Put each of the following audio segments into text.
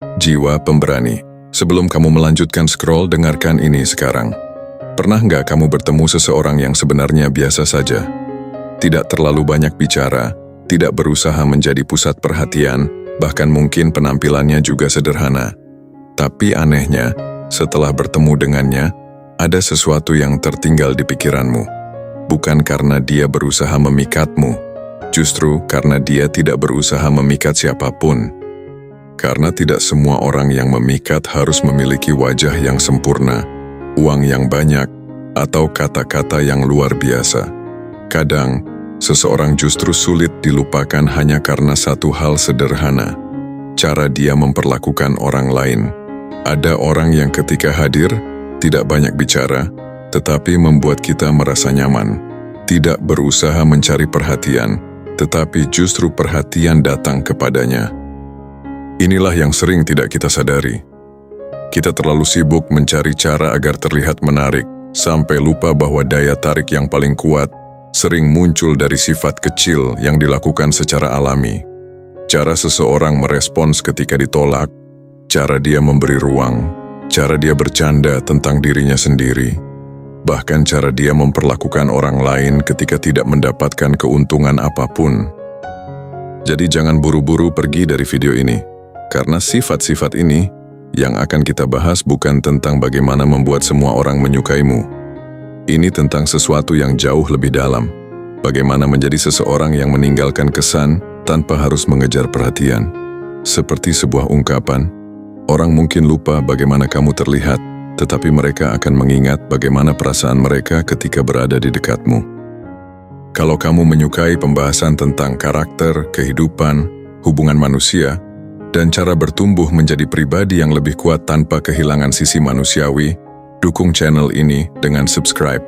Jiwa pemberani. Sebelum kamu melanjutkan scroll, dengarkan ini sekarang. Pernah nggak kamu bertemu seseorang yang sebenarnya biasa saja? Tidak terlalu banyak bicara, tidak berusaha menjadi pusat perhatian, bahkan mungkin penampilannya juga sederhana. Tapi anehnya, setelah bertemu dengannya, ada sesuatu yang tertinggal di pikiranmu. Bukan karena dia berusaha memikatmu, justru karena dia tidak berusaha memikat siapapun. Karena tidak semua orang yang memikat harus memiliki wajah yang sempurna, uang yang banyak, atau kata-kata yang luar biasa. Kadang, seseorang justru sulit dilupakan hanya karena satu hal sederhana, cara dia memperlakukan orang lain. Ada orang yang ketika hadir, tidak banyak bicara, tetapi membuat kita merasa nyaman. Tidak berusaha mencari perhatian, tetapi justru perhatian datang kepadanya. Inilah yang sering tidak kita sadari. Kita terlalu sibuk mencari cara agar terlihat menarik, sampai lupa bahwa daya tarik yang paling kuat sering muncul dari sifat kecil yang dilakukan secara alami. Cara seseorang merespons ketika ditolak, cara dia memberi ruang, cara dia bercanda tentang dirinya sendiri, bahkan cara dia memperlakukan orang lain ketika tidak mendapatkan keuntungan apapun. Jadi jangan buru-buru pergi dari video ini. Karena sifat-sifat ini yang akan kita bahas bukan tentang bagaimana membuat semua orang menyukaimu. Ini tentang sesuatu yang jauh lebih dalam. Bagaimana menjadi seseorang yang meninggalkan kesan tanpa harus mengejar perhatian. Seperti sebuah ungkapan, orang mungkin lupa bagaimana kamu terlihat, tetapi mereka akan mengingat bagaimana perasaan mereka ketika berada di dekatmu. Kalau kamu menyukai pembahasan tentang karakter, kehidupan, hubungan manusia, dan cara bertumbuh menjadi pribadi yang lebih kuat tanpa kehilangan sisi manusiawi, dukung channel ini dengan subscribe.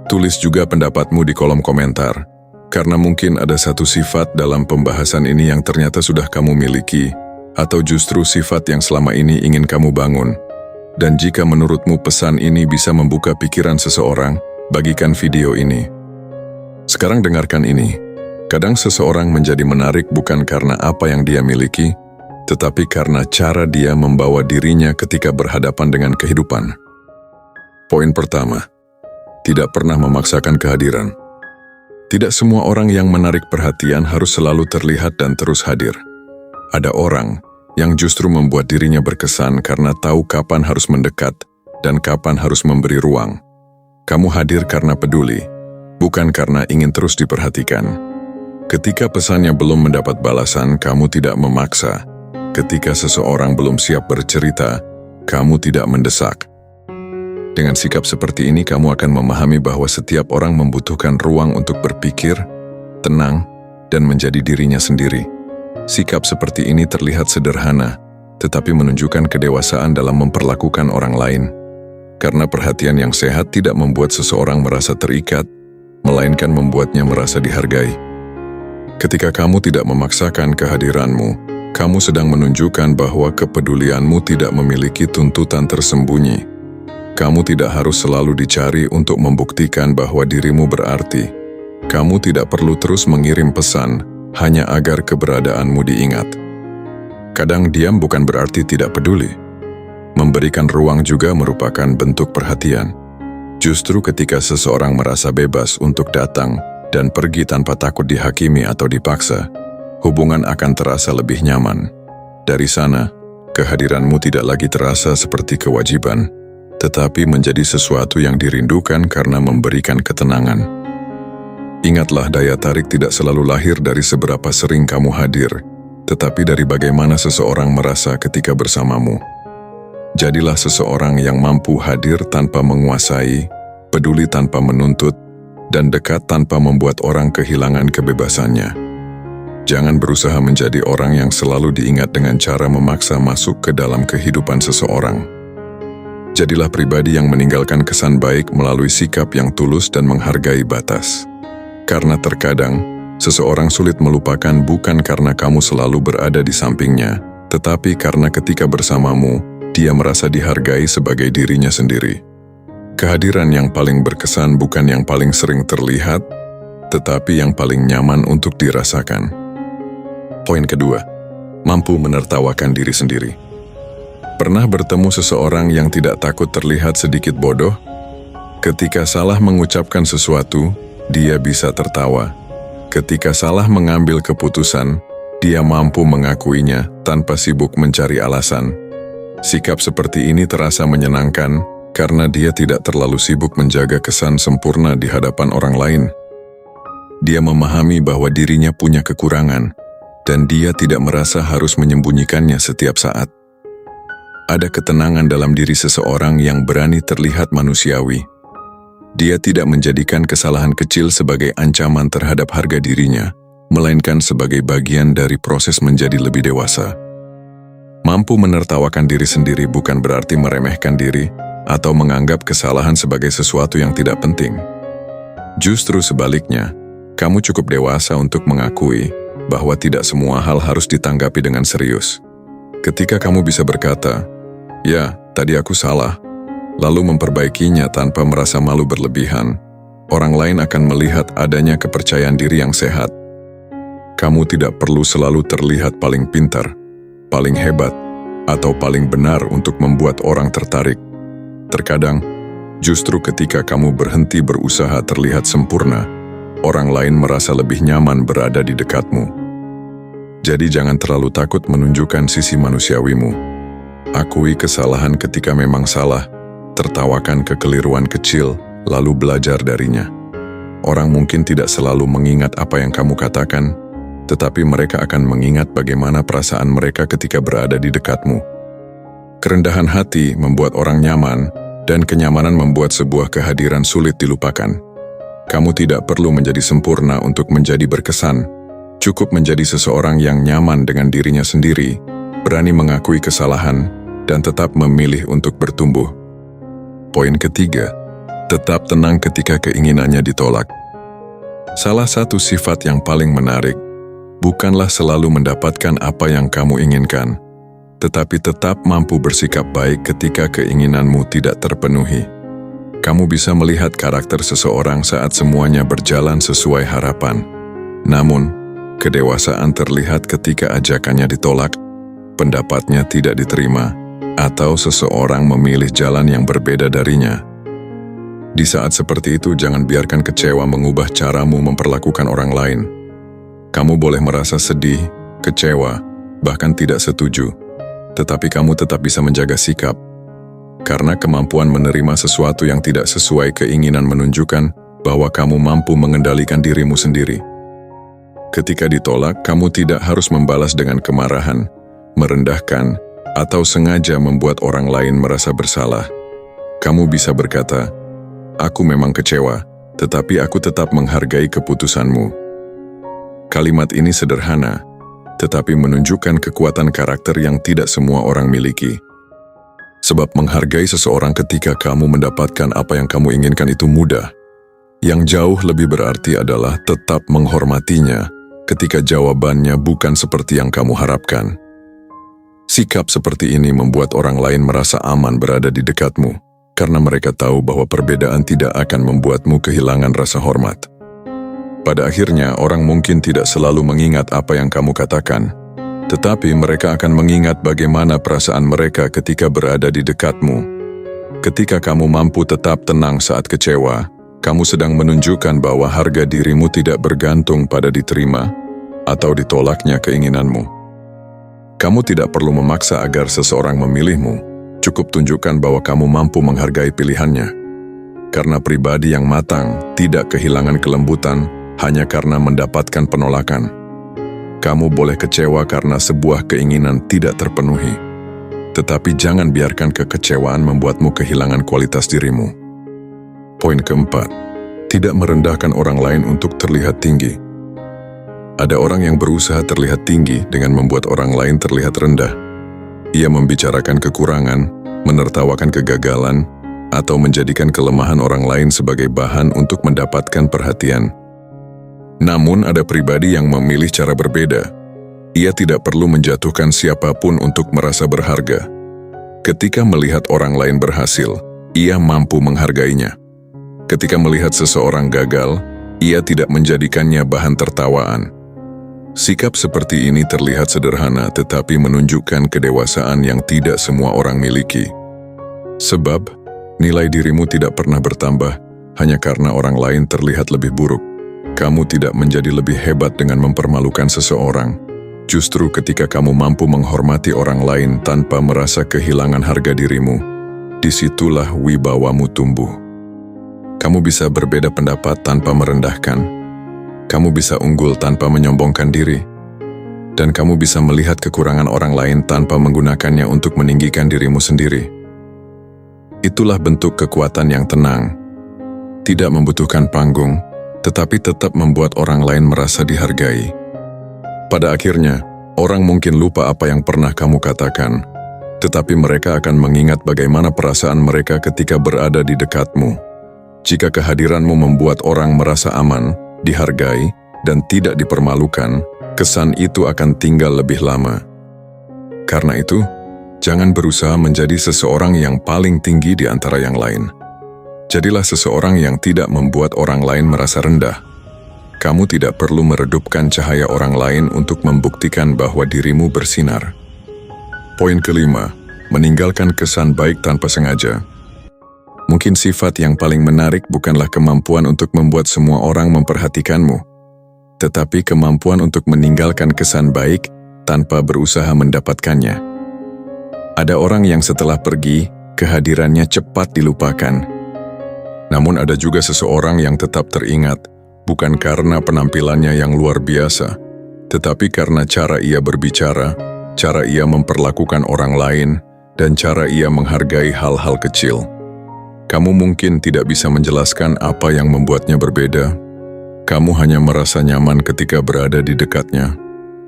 Tulis juga pendapatmu di kolom komentar, karena mungkin ada satu sifat dalam pembahasan ini yang ternyata sudah kamu miliki, atau justru sifat yang selama ini ingin kamu bangun. Dan jika menurutmu pesan ini bisa membuka pikiran seseorang, bagikan video ini. Sekarang dengarkan ini. Kadang seseorang menjadi menarik bukan karena apa yang dia miliki, tetapi karena cara dia membawa dirinya ketika berhadapan dengan kehidupan. Poin pertama, tidak pernah memaksakan kehadiran. Tidak semua orang yang menarik perhatian harus selalu terlihat dan terus hadir. Ada orang yang justru membuat dirinya berkesan karena tahu kapan harus mendekat dan kapan harus memberi ruang. Kamu hadir karena peduli, bukan karena ingin terus diperhatikan. Ketika pesannya belum mendapat balasan, kamu tidak memaksa. Ketika seseorang belum siap bercerita, kamu tidak mendesak. Dengan sikap seperti ini, kamu akan memahami bahwa setiap orang membutuhkan ruang untuk berpikir, tenang, dan menjadi dirinya sendiri. Sikap seperti ini terlihat sederhana, tetapi menunjukkan kedewasaan dalam memperlakukan orang lain. Karena perhatian yang sehat tidak membuat seseorang merasa terikat, melainkan membuatnya merasa dihargai. Ketika kamu tidak memaksakan kehadiranmu, kamu sedang menunjukkan bahwa kepedulianmu tidak memiliki tuntutan tersembunyi. Kamu tidak harus selalu dicari untuk membuktikan bahwa dirimu berarti. Kamu tidak perlu terus mengirim pesan hanya agar keberadaanmu diingat. Kadang diam bukan berarti tidak peduli. Memberikan ruang juga merupakan bentuk perhatian. Justru ketika seseorang merasa bebas untuk datang dan pergi tanpa takut dihakimi atau dipaksa, hubungan akan terasa lebih nyaman. Dari sana, kehadiranmu tidak lagi terasa seperti kewajiban, tetapi menjadi sesuatu yang dirindukan karena memberikan ketenangan. Ingatlah, daya tarik tidak selalu lahir dari seberapa sering kamu hadir, tetapi dari bagaimana seseorang merasa ketika bersamamu. Jadilah seseorang yang mampu hadir tanpa menguasai, peduli tanpa menuntut, dan dekat tanpa membuat orang kehilangan kebebasannya. Jangan berusaha menjadi orang yang selalu diingat dengan cara memaksa masuk ke dalam kehidupan seseorang. Jadilah pribadi yang meninggalkan kesan baik melalui sikap yang tulus dan menghargai batas. Karena terkadang, seseorang sulit melupakan bukan karena kamu selalu berada di sampingnya, tetapi karena ketika bersamamu, dia merasa dihargai sebagai dirinya sendiri. Kehadiran yang paling berkesan bukan yang paling sering terlihat, tetapi yang paling nyaman untuk dirasakan. Poin kedua, mampu menertawakan diri sendiri. Pernah bertemu seseorang yang tidak takut terlihat sedikit bodoh? Ketika salah mengucapkan sesuatu, dia bisa tertawa. Ketika salah mengambil keputusan, dia mampu mengakuinya tanpa sibuk mencari alasan. Sikap seperti ini terasa menyenangkan karena dia tidak terlalu sibuk menjaga kesan sempurna di hadapan orang lain. Dia memahami bahwa dirinya punya kekurangan, dan dia tidak merasa harus menyembunyikannya setiap saat. Ada ketenangan dalam diri seseorang yang berani terlihat manusiawi. Dia tidak menjadikan kesalahan kecil sebagai ancaman terhadap harga dirinya, melainkan sebagai bagian dari proses menjadi lebih dewasa. Mampu menertawakan diri sendiri bukan berarti meremehkan diri atau menganggap kesalahan sebagai sesuatu yang tidak penting. Justru sebaliknya, kamu cukup dewasa untuk mengakui bahwa tidak semua hal harus ditanggapi dengan serius. Ketika kamu bisa berkata, "Ya, tadi aku salah," lalu memperbaikinya tanpa merasa malu berlebihan, orang lain akan melihat adanya kepercayaan diri yang sehat. Kamu tidak perlu selalu terlihat paling pintar, paling hebat, atau paling benar untuk membuat orang tertarik. Terkadang, justru ketika kamu berhenti berusaha terlihat sempurna, orang lain merasa lebih nyaman berada di dekatmu. Jadi jangan terlalu takut menunjukkan sisi manusiawimu. Akui kesalahan ketika memang salah, tertawakan kekeliruan kecil, lalu belajar darinya. Orang mungkin tidak selalu mengingat apa yang kamu katakan, tetapi mereka akan mengingat bagaimana perasaan mereka ketika berada di dekatmu. Kerendahan hati membuat orang nyaman, dan kenyamanan membuat sebuah kehadiran sulit dilupakan. Kamu tidak perlu menjadi sempurna untuk menjadi berkesan. Cukup menjadi seseorang yang nyaman dengan dirinya sendiri, berani mengakui kesalahan, dan tetap memilih untuk bertumbuh. Poin ketiga, tetap tenang ketika keinginannya ditolak. Salah satu sifat yang paling menarik, bukanlah selalu mendapatkan apa yang kamu inginkan, tetapi tetap mampu bersikap baik ketika keinginanmu tidak terpenuhi. Kamu bisa melihat karakter seseorang saat semuanya berjalan sesuai harapan. Namun, kedewasaan terlihat ketika ajakannya ditolak, pendapatnya tidak diterima, atau seseorang memilih jalan yang berbeda darinya. Di saat seperti itu, jangan biarkan kecewa mengubah caramu memperlakukan orang lain. Kamu boleh merasa sedih, kecewa, bahkan tidak setuju, tetapi kamu tetap bisa menjaga sikap. Karena kemampuan menerima sesuatu yang tidak sesuai keinginan menunjukkan bahwa kamu mampu mengendalikan dirimu sendiri. Ketika ditolak, kamu tidak harus membalas dengan kemarahan, merendahkan, atau sengaja membuat orang lain merasa bersalah. Kamu bisa berkata, "Aku memang kecewa, tetapi aku tetap menghargai keputusanmu." Kalimat ini sederhana, tetapi menunjukkan kekuatan karakter yang tidak semua orang miliki. Sebab menghargai seseorang ketika kamu mendapatkan apa yang kamu inginkan itu mudah. Yang jauh lebih berarti adalah tetap menghormatinya ketika jawabannya bukan seperti yang kamu harapkan. Sikap seperti ini membuat orang lain merasa aman berada di dekatmu, karena mereka tahu bahwa perbedaan tidak akan membuatmu kehilangan rasa hormat. Pada akhirnya, orang mungkin tidak selalu mengingat apa yang kamu katakan, tetapi mereka akan mengingat bagaimana perasaan mereka ketika berada di dekatmu. Ketika kamu mampu tetap tenang saat kecewa, kamu sedang menunjukkan bahwa harga dirimu tidak bergantung pada diterima atau ditolaknya keinginanmu. Kamu tidak perlu memaksa agar seseorang memilihmu, cukup tunjukkan bahwa kamu mampu menghargai pilihannya. Karena pribadi yang matang tidak kehilangan kelembutan hanya karena mendapatkan penolakan. Kamu boleh kecewa karena sebuah keinginan tidak terpenuhi, tetapi jangan biarkan kekecewaan membuatmu kehilangan kualitas dirimu. Poin keempat, tidak merendahkan orang lain untuk terlihat tinggi. Ada orang yang berusaha terlihat tinggi dengan membuat orang lain terlihat rendah. Ia membicarakan kekurangan, menertawakan kegagalan, atau menjadikan kelemahan orang lain sebagai bahan untuk mendapatkan perhatian. Namun ada pribadi yang memilih cara berbeda. Ia tidak perlu menjatuhkan siapapun untuk merasa berharga. Ketika melihat orang lain berhasil, ia mampu menghargainya. Ketika melihat seseorang gagal, ia tidak menjadikannya bahan tertawaan. Sikap seperti ini terlihat sederhana tetapi menunjukkan kedewasaan yang tidak semua orang miliki. Sebab, nilai dirimu tidak pernah bertambah hanya karena orang lain terlihat lebih buruk. Kamu tidak menjadi lebih hebat dengan mempermalukan seseorang. Justru ketika kamu mampu menghormati orang lain tanpa merasa kehilangan harga dirimu, disitulah wibawamu tumbuh. Kamu bisa berbeda pendapat tanpa merendahkan. Kamu bisa unggul tanpa menyombongkan diri. Dan kamu bisa melihat kekurangan orang lain tanpa menggunakannya untuk meninggikan dirimu sendiri. Itulah bentuk kekuatan yang tenang. Tidak membutuhkan panggung, tetapi tetap membuat orang lain merasa dihargai. Pada akhirnya, orang mungkin lupa apa yang pernah kamu katakan, tetapi mereka akan mengingat bagaimana perasaan mereka ketika berada di dekatmu. Jika kehadiranmu membuat orang merasa aman, dihargai, dan tidak dipermalukan, kesan itu akan tinggal lebih lama. Karena itu, jangan berusaha menjadi seseorang yang paling tinggi di antara yang lain. Jadilah seseorang yang tidak membuat orang lain merasa rendah. Kamu tidak perlu meredupkan cahaya orang lain untuk membuktikan bahwa dirimu bersinar. Poin kelima, meninggalkan kesan baik tanpa sengaja. Mungkin sifat yang paling menarik bukanlah kemampuan untuk membuat semua orang memperhatikanmu, tetapi kemampuan untuk meninggalkan kesan baik tanpa berusaha mendapatkannya. Ada orang yang setelah pergi, kehadirannya cepat dilupakan. Namun ada juga seseorang yang tetap teringat, bukan karena penampilannya yang luar biasa, tetapi karena cara ia berbicara, cara ia memperlakukan orang lain, dan cara ia menghargai hal-hal kecil. Kamu mungkin tidak bisa menjelaskan apa yang membuatnya berbeda. Kamu hanya merasa nyaman ketika berada di dekatnya,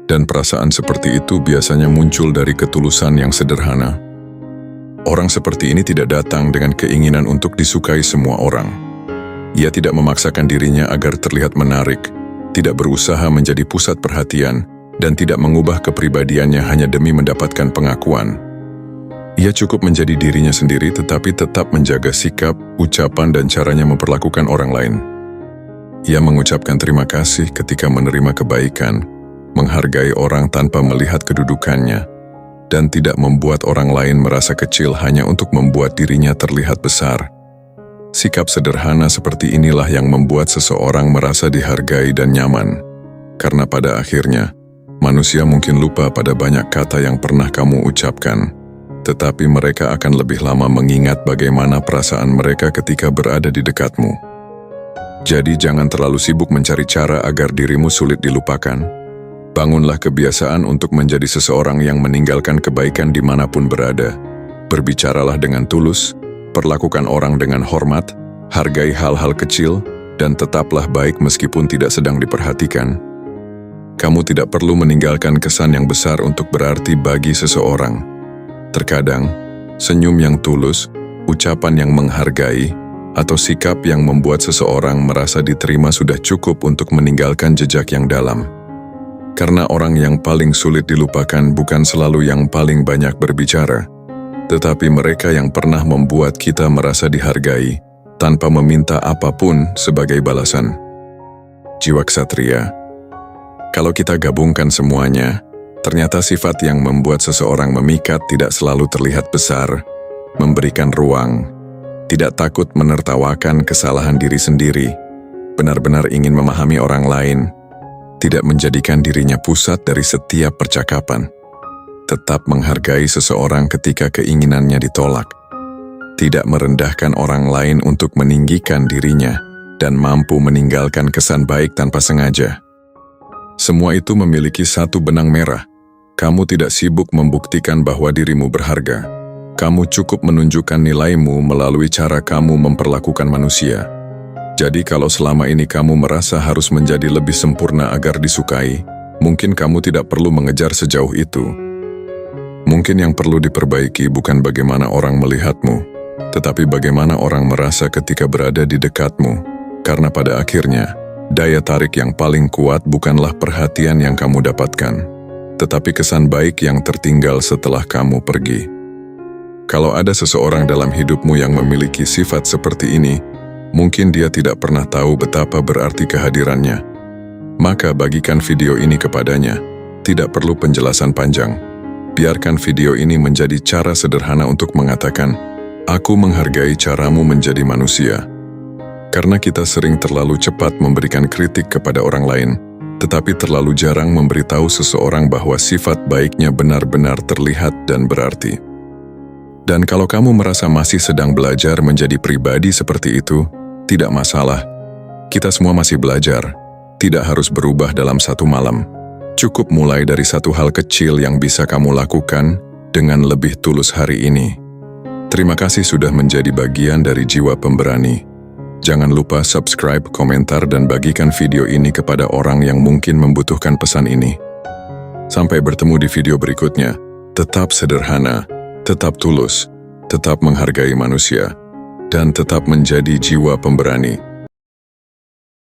dan perasaan seperti itu biasanya muncul dari ketulusan yang sederhana. Orang seperti ini tidak datang dengan keinginan untuk disukai semua orang. Ia tidak memaksakan dirinya agar terlihat menarik, tidak berusaha menjadi pusat perhatian, dan tidak mengubah kepribadiannya hanya demi mendapatkan pengakuan. Ia cukup menjadi dirinya sendiri tetapi tetap menjaga sikap, ucapan, dan caranya memperlakukan orang lain. Ia mengucapkan terima kasih ketika menerima kebaikan, menghargai orang tanpa melihat kedudukannya, dan tidak membuat orang lain merasa kecil hanya untuk membuat dirinya terlihat besar. Sikap sederhana seperti inilah yang membuat seseorang merasa dihargai dan nyaman. Karena pada akhirnya, manusia mungkin lupa pada banyak kata yang pernah kamu ucapkan, tetapi mereka akan lebih lama mengingat bagaimana perasaan mereka ketika berada di dekatmu. Jadi jangan terlalu sibuk mencari cara agar dirimu sulit dilupakan. Bangunlah kebiasaan untuk menjadi seseorang yang meninggalkan kebaikan dimanapun berada. Berbicaralah dengan tulus, perlakukan orang dengan hormat, hargai hal-hal kecil, dan tetaplah baik meskipun tidak sedang diperhatikan. Kamu tidak perlu meninggalkan kesan yang besar untuk berarti bagi seseorang. Terkadang, senyum yang tulus, ucapan yang menghargai, atau sikap yang membuat seseorang merasa diterima sudah cukup untuk meninggalkan jejak yang dalam. Karena orang yang paling sulit dilupakan bukan selalu yang paling banyak berbicara, tetapi mereka yang pernah membuat kita merasa dihargai, tanpa meminta apapun sebagai balasan. Jiwa ksatria. Kalau kita gabungkan semuanya, ternyata sifat yang membuat seseorang memikat tidak selalu terlihat besar, memberikan ruang, tidak takut menertawakan kesalahan diri sendiri, benar-benar ingin memahami orang lain, tidak menjadikan dirinya pusat dari setiap percakapan, tetap menghargai seseorang ketika keinginannya ditolak, tidak merendahkan orang lain untuk meninggikan dirinya, dan mampu meninggalkan kesan baik tanpa sengaja. Semua itu memiliki satu benang merah. Kamu tidak sibuk membuktikan bahwa dirimu berharga. Kamu cukup menunjukkan nilaimu melalui cara kamu memperlakukan manusia. Jadi kalau selama ini kamu merasa harus menjadi lebih sempurna agar disukai, mungkin kamu tidak perlu mengejar sejauh itu. Mungkin yang perlu diperbaiki bukan bagaimana orang melihatmu, tetapi bagaimana orang merasa ketika berada di dekatmu. Karena pada akhirnya, daya tarik yang paling kuat bukanlah perhatian yang kamu dapatkan, tetapi kesan baik yang tertinggal setelah kamu pergi. Kalau ada seseorang dalam hidupmu yang memiliki sifat seperti ini, mungkin dia tidak pernah tahu betapa berarti kehadirannya. maka bagikan video ini kepadanya. Tidak perlu penjelasan panjang. Biarkan video ini menjadi cara sederhana untuk mengatakan, "Aku menghargai caramu menjadi manusia." Karena kita sering terlalu cepat memberikan kritik kepada orang lain, tetapi terlalu jarang memberitahu seseorang bahwa sifat baiknya benar-benar terlihat dan berarti. Dan kalau kamu merasa masih sedang belajar menjadi pribadi seperti itu, tidak masalah. Kita semua masih belajar, tidak harus berubah dalam satu malam. Cukup mulai dari satu hal kecil yang bisa kamu lakukan dengan lebih tulus hari ini. Terima kasih sudah menjadi bagian dari Jiwa Pemberani. Jangan lupa subscribe, komentar, dan bagikan video ini kepada orang yang mungkin membutuhkan pesan ini. Sampai bertemu di video berikutnya. Tetap sederhana, tetap tulus, tetap menghargai manusia, dan tetap menjadi jiwa pemberani.